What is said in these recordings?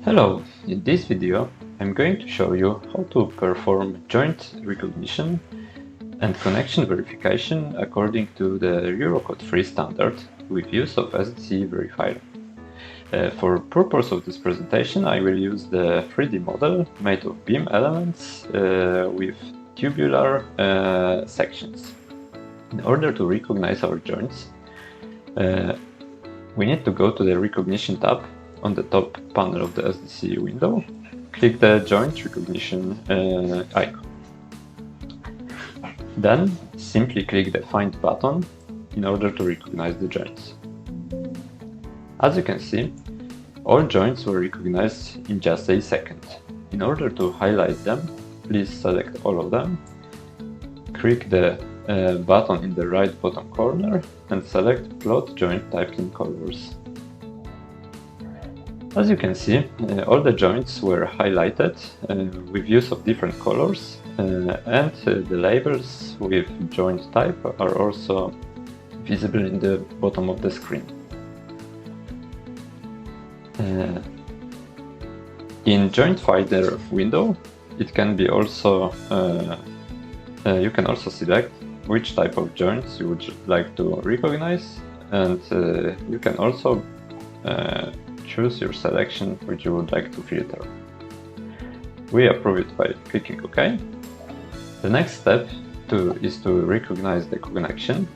Hello, in this video I'm going to show you how to perform joint recognition and connection verification according to the Eurocode 3 standard with use of SDC Verifier. For purpose of this presentation I will use the 3D model made of beam elements with tubular sections. In order to recognize our joints, we need to go to the Recognition tab on the top panel of the SDC window. Click the Joint Recognition icon. Then simply click the Find button in order to recognize the joints. As you can see, all joints were recognized in just a second. In order to highlight them, please select all of them. Click the button in the right bottom corner and select Plot Joint Typed in Colors. As you can see, all the joints were highlighted with use of different colors, and the labels with joint type are also visible in the bottom of the screen. In Joint Finder window, it can be also you can also select which type of joints you would like to recognize, and you can also choose your selection which you would like to filter. We approve it by clicking OK. The next step is to recognize the connection.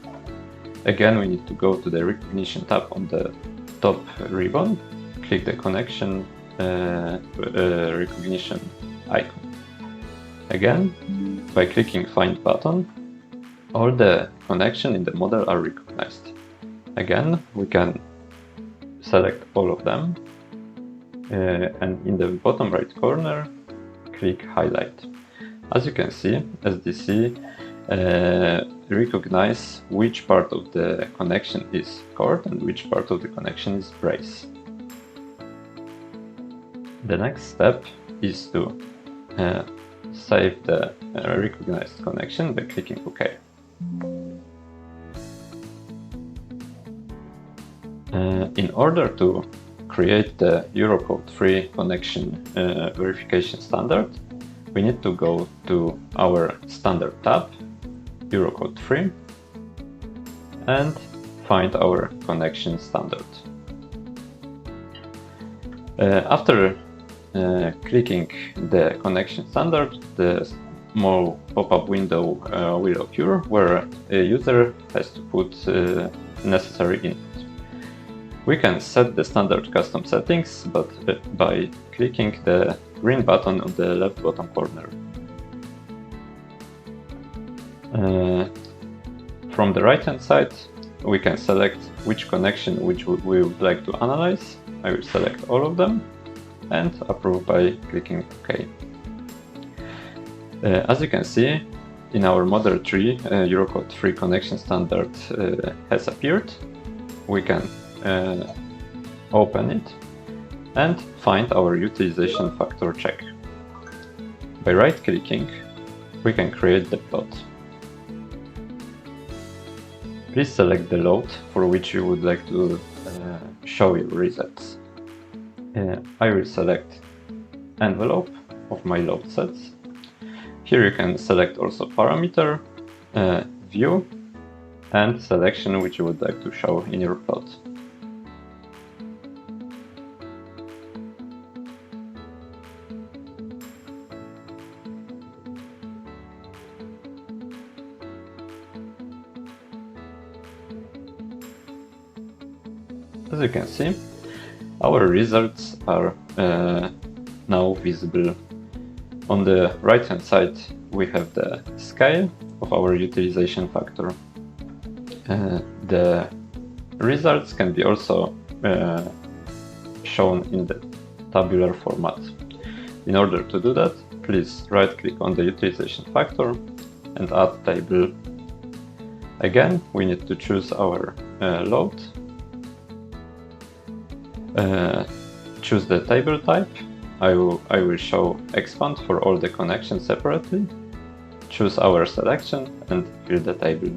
Again, we need to go to the Recognition tab on the top ribbon, click the Connection Recognition icon. Again, by clicking Find button, all the connections in the model are recognized. Again, we can select all of them, and in the bottom right corner, click Highlight. As you can see, SDC recognize which part of the connection is cord and which part of the connection is brace. The next step is to save the recognized connection by clicking OK. In order to create the Eurocode 3 connection verification standard, we need to go to our Standard tab, Eurocode 3, and find our connection standard. After clicking the connection standard, the small pop-up window will occur where a user has to put necessary input. We can set the standard custom settings, but by clicking the green button on the left bottom corner. From the right hand side, we can select which connection we would like to analyze. I will select all of them and approve by clicking OK. As you can see, in our model tree, Eurocode 3 connection standard has appeared. We can open it and find our utilization factor check. By right-clicking, we can create the plot. Please select the load for which you would like to show your results. I will select envelope of my load sets. Here you can select also parameter, view, and selection which you would like to show in your plot. As you can see, our results are now visible. On the right hand side we have the scale of our utilization factor. The results can be also shown in the tabular format. In order to do that, please right click on the utilization factor and add table. Again, we need to choose our load. Choose the table type. I will show expand for all the connections separately. Choose our selection and fill the table.